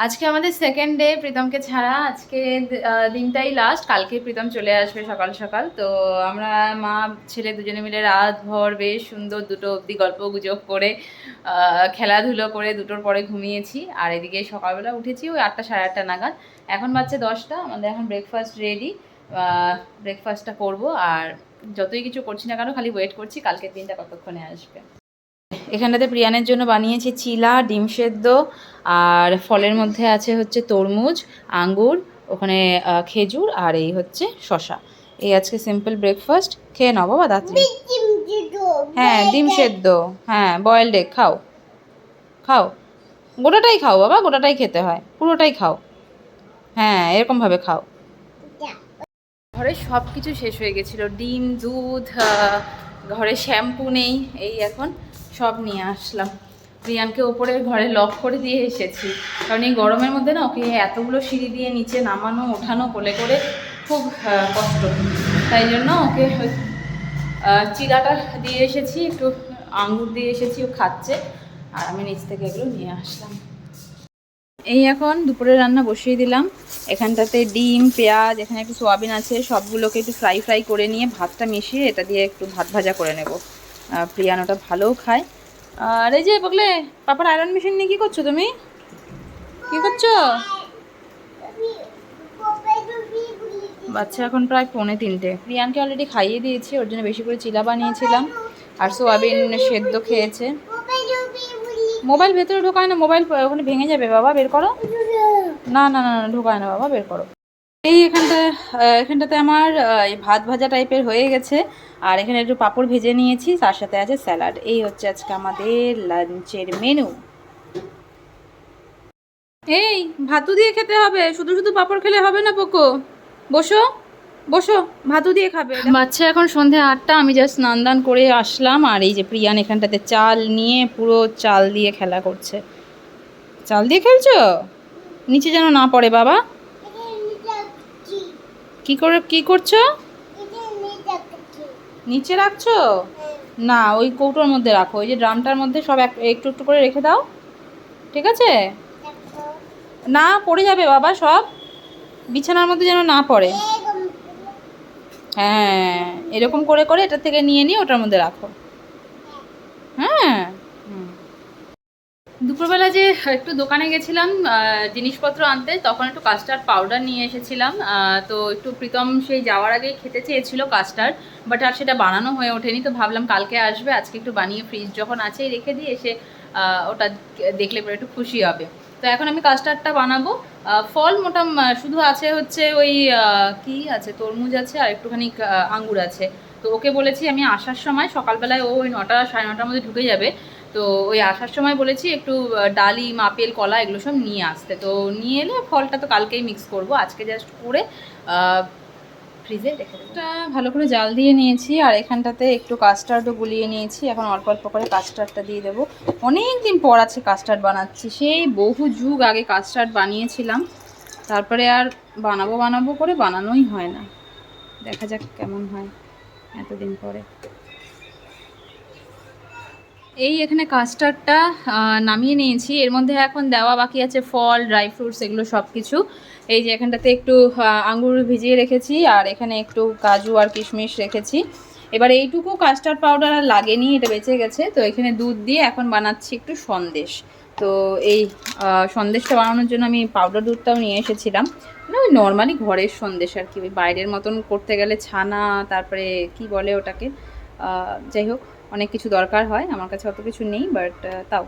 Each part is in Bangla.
আজকে আমাদের সেকেন্ড ডে প্রীতমকে ছাড়া। আজকে দিনটাই লাস্ট, কালকে প্রীতম চলে আসবে সকাল সকাল। তো আমরা মা ছেলে দুজনে মিলে রাত ভর বেশ সুন্দর 2টো অবধি গল্প গুজব করে খেলাধুলো করে 2টোর পরে ঘুমিয়েছি। আর এদিকে সকালবেলা উঠেছি ওই 8টা সাড়ে 8টা নাগাদ। এখন বাজছে 10টা, আমাদের এখন ব্রেকফাস্ট রেডি। ব্রেকফাস্টটা করবো, আর যতই কিছু করছি না কেন খালি ওয়েট করছি কালকের দিনটা কতক্ষণে আসবে। এখানটাতে প্রিয়ানের জন্য বানিয়েছি চিলা, ডিম সেদ্ধ, আর ফলের মধ্যে আছে হচ্ছে তরমুজ, আঙ্গুর, ওখানে খেজুর, আর এই হচ্ছে শশা। এই আজকে সিম্পল ব্রেকফাস্ট। খেয়ে নাও বাবা তাড়াতাড়ি। হ্যাঁ ডিম সেদ্ধ, হ্যাঁ বয়েলড এগ খাও, খাও, গোটাটাই খাও বাবা, গোটাটাই খেতে হয়, পুরোটাই খাও। হ্যাঁ এরকমভাবে খাও। ঘরে সব কিছু শেষ হয়ে গেছিলো, ডিম, দুধ, ঘরে শ্যাম্পু নেই, এই এখন সব নিয়ে আসলাম। প্রিয়ানকে ওপরে ঘরে লক করে দিয়ে এসেছি, কারণ এই গরমের মধ্যে না ওকে এতগুলো সিঁড়ি দিয়ে নিচে নামানো ওঠানো কোলে করে খুব কষ্ট। তাই জন্য ওকে চিড়াটা দিয়ে এসেছি, একটু আঙ্গুর দিয়ে এসেছি, ও খাচ্ছে, আর আমি নিচ থেকে এগুলো নিয়ে আসলাম। এই এখন দুপুরের রান্না বসিয়ে দিলাম। এখানটাতে ডিম, পেঁয়াজ, এখানে একটু সোয়াবিন আছে, সবগুলোকে একটু ফ্রাই করে নিয়ে ভাতটা মিশিয়ে এটা দিয়ে একটু ভাত ভাজা করে নেব। প্রিয়ান ওটা ভালোও খায়। আর এই যে বগলে, পাপার আয়রন মেশিন নিয়ে কী করছো তুমি? কী করছো? বাচ্চা এখন প্রায় 2:45। প্রিয়ানকে অলরেডি খাইয়ে দিয়েছি, ওর জন্য বেশি করে চিলা বানিয়েছিলাম, আর সোয়াবিন সেদ্ধ খেয়েছে। মোবাইল ভেতরে ঢোকায় না, মোবাইল ওখানে ভেঙে যাবে বাবা, বের করো। না না না না ঢোকায় না বাবা, বের করো। এই এখানটাতে আমার ভাত ভাজা টাইপের হয়ে গেছে, আর এখানে একটু পাঁপড় ভেজে নিয়েছি, তার সাথে আছে স্যালাড। এই হচ্ছে আজকে আমাদের লাঞ্চের মেনু। এই ভাতু দিয়ে খেতে হবে, শুধু শুধু পাঁপড় খেলে হবে না পোকো। বসো বসো, ভাতু দিয়ে খাবে। বাচ্চা এখন সন্ধে 8টা, আমি জাস্ট স্নান দান করে আসলাম, আর এই যে প্রিয়ান এখানটাতে চাল নিয়ে পুরো চাল দিয়ে খেলা করছে। চাল দিয়ে খেলছো? নিচে যেন না পড়ে বাবা। কি করছো? নিচে রাখছো? না ওই কৌটোর মধ্যে রাখো, ওই যে ড্রামটার মধ্যে সব একটু একটু করে রেখে দাও, ঠিক আছে? না পড়ে যাবে বাবা, সব বিছানার মধ্যে যেন না পড়ে। হ্যাঁ এরকম করে করে এটা থেকে নিয়ে নিয়ে ওটার মধ্যে রাখো। হ্যাঁ দুপুরবেলা যে একটু দোকানে গেছিলাম জিনিসপত্র আনতে, তখন একটু কাস্টার্ড পাউডার নিয়ে এসেছিলাম। তো একটু প্রীতম সেই যাওয়ার আগেই খেতে চেয়েছিল কাস্টার্ড, বাট আর সেটা বানানো হয়ে ওঠেনি। তো ভাবলাম কালকে আসবে, আজকে একটু বানিয়ে ফ্রিজ যখন আছেই রেখে দিয়ে এসে ওটা দেখলে পরে একটু খুশি হবে। তো এখন আমি কাস্টার্ডটা বানাবো। ফল শুধু আছে হচ্ছে ওই কি আছে, তরমুজ আছে, আর একটুখানি আঙ্গুর আছে। তো ওকে বলেছি আমি আসার সময় সকালবেলায়, ও ওই 9টা সাড়ে 9টার মধ্যে ঢুকে যাবে, তো ওই আসার সময় বলেছি একটু ডালিম, আপেল, কলা এগুলো সব নিয়ে আসতে। তো নিয়ে এলে ফলটা তো কালকেই মিক্স করব, আজকে জাস্ট করে ফ্রিজে রেখে দেবো। এটা ভালো করে জাল দিয়ে নিয়েছি, আর এখানটাতে একটু কাস্টার্ডও গুলিয়ে নিয়েছি। এখন অল্প অল্প করে কাস্টার্ডটা দিয়ে দেবো। অনেক দিন পর আছে কাস্টার্ড বানাচ্ছি, সেই বহু যুগ আগে কাস্টার্ড বানিয়েছিলাম, তারপরে আর বানাবো করে বানানোই হয় না। দেখা যাক কেমন হয় এতদিন পরে। এই এখানে কাস্টার্ডটা নামিয়ে নিয়েছি, এর মধ্যে এখন দেওয়া বাকি আছে ফল, ড্রাই ফ্রুটস, এগুলো সব কিছু। এই যে এখানটাতে একটু আঙ্গুর ভিজিয়ে রেখেছি, আর এখানে একটু কাজু আর কিশমিশ রেখেছি। এবার এইটুকু কাস্টার্ড পাউডার আর লাগেনি, এটা বেঁচে গেছে। তো এখানে দুধ দিয়ে এখন বানাচ্ছি একটু সন্দেশ। তো এই সন্দেশটা বানানোর জন্য আমি পাউডার দুধটাও নিয়ে এসেছিলাম, মানে ওই নর্মালি ঘরের সন্দেশ আর কি, ওই বাইরের মতন করতে গেলে ছানা, তারপরে কি বলে ওটাকে, যাই হোক অনেক কিছু দরকার হয়, আমার কাছে অত কিছু নেই, বাট তাও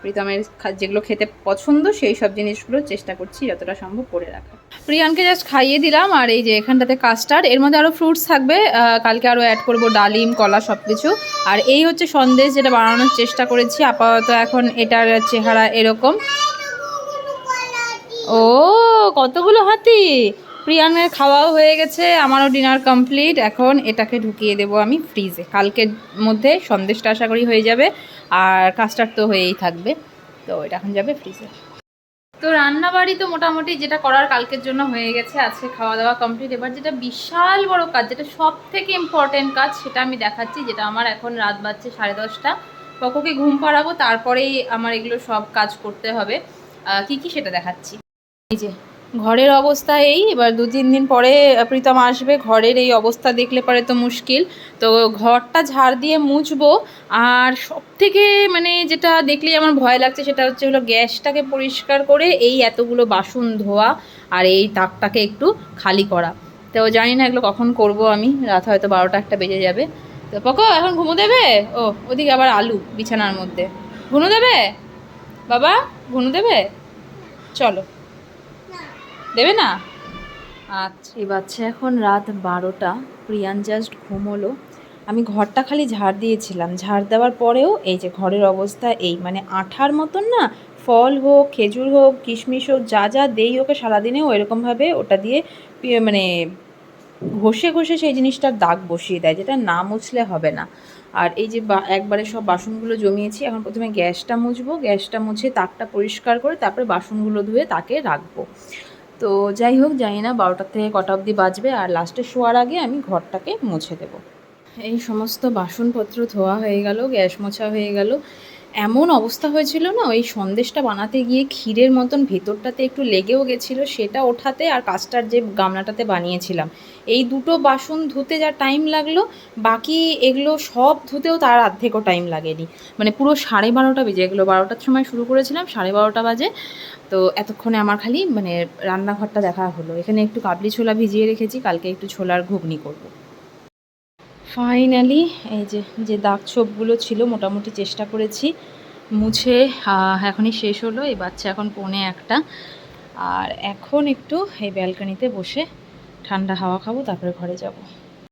প্রীতমের যেগুলো খেতে পছন্দ সেই সব জিনিসগুলো চেষ্টা করছি যতটা সম্ভব করে রাখা। প্রিয়ানকে জাস্ট খাইয়ে দিলাম, আর এই যে এখানটাতে কাস্টার্ড, এর মধ্যে আরও ফ্রুটস থাকবে, কালকে আরও অ্যাড করব, ডালিম, কলা সব কিছু। আর এই হচ্ছে সন্দেশ যেটা বানানোর চেষ্টা করেছি। আপাতত এখন এটার চেহারা এরকম। ও কতগুলো হাতি! প্রিয়ানের খাওয়াও হয়ে গেছে, আমারও ডিনার কমপ্লিট। এখন এটাকে ঢুকিয়ে দেবো আমি ফ্রিজে, কালকের মধ্যে সন্দেশটা আশা করি হয়ে যাবে, আর কাস্টার্ড তো হয়েই থাকবে। তো এটা এখন যাবে ফ্রিজে। তো রান্নাবাড়ি তো মোটামুটি যেটা করার কালকের জন্য হয়ে গেছে, আজকে খাওয়া দাওয়া কমপ্লিট। এবার যেটা বিশাল বড় কাজ, যেটা সব থেকে ইম্পর্টেন্ট কাজ, সেটা আমি দেখাচ্ছি। যেটা আমার এখন রাত বাজছে 10:30, পকোকে ঘুম পাড়াবো, তারপরেই আমার এগুলো সব কাজ করতে হবে। কি কি সেটা দেখাচ্ছি। এই যে ঘরের অবস্থা এই, এবার 2-3 দিন পরে প্রীতম আসবে, ঘরের এই অবস্থা দেখলে পরে তো মুশকিল। তো ঘরটা ঝাড় দিয়ে মুছবো। আর সব থেকে মানে যেটা দেখলেই আমার ভয় লাগছে সেটা হলো গ্যাসটাকে পরিষ্কার করে এই এতগুলো বাসন ধোয়া আর এই তাকটাকে একটু খালি করা। তো জানি না এগুলো কখন করব আমি, রাত হয়তো 12টা-1টা বেজে যাবে। তো পকো এখন ঘুমো দেবে? ও ওদিকে আবার আলু বিছানার মধ্যে, ঘুমো দেবে বাবা? ঘুমো দেবে? চলো, দেবে না? আচ্ছা, এই বাচ্চা এখন রাত 12টা, প্রিয়ান জাস্ট ঘুমোলো। আমি ঘরটা খালি ঝাড় দিয়েছিলাম, ঝাড় দেওয়ার পরেও এই যে ঘরের অবস্থা এই, মানে আঠার মতন না, ফল হোক, খেজুর হোক, কিশমিশ হোক, যা যা দেই ওকে সারাদিনেও এরকমভাবে ওটা দিয়ে মানে ঘষে ঘষে সেই জিনিসটার দাগ বসিয়ে দেয়, যেটা না মুছলে হবে না। আর এই যে একবারে সব বাসনগুলো জমিয়েছি, এখন প্রথমে গ্যাসটা মুছবো, গ্যাসটা মুছে তাকটা পরিষ্কার করে তারপরে বাসনগুলো ধুয়ে তাকে রাখবো। তো যাই হোক, জানি না 12টার থেকে কটা অবধি বাজবে, আর লাস্টে শোয়ার আগে আমি ঘরটাকে মুছে দেবো। এই সমস্ত বাসনপত্র ধোয়া হয়ে গেল, গ্যাস মোছা হয়ে গেল। এমন অবস্থা হয়েছিল না, ওই সন্দেশটা বানাতে গিয়ে ক্ষীরের মতন ভেতরটাতে একটু লেগেও গেছিলো, সেটা ওঠাতে আর কাস্টার্ড যে গামলাটাতে বানিয়েছিলাম, এই দুটো বাসন ধুতে যা টাইম লাগলো, বাকি এগুলো সব ধুতেও তার অর্ধেকও টাইম লাগেনি। মানে পুরো 12:30 বেজে গেলো, 12টার সময় শুরু করেছিলাম, 12:30 বাজে। তো এতক্ষণে আমার খালি মানে রান্নাঘরটা দেখা হলো। এখানে একটু কাবলি ছোলা ভিজিয়ে রেখেছি, কালকে একটু ছোলার ঘুগনি করবো। ফাইনালি এই যে যে দাগ ছোপগুলো ছিল মোটামুটি চেষ্টা করেছি মুছে, এখনই শেষ হলো। এই বাচ্চা এখন 1:45, আর এখন একটু এই ব্যালকনিতে বসে ঠান্ডা হাওয়া খাবো, তারপরে ঘরে যাব।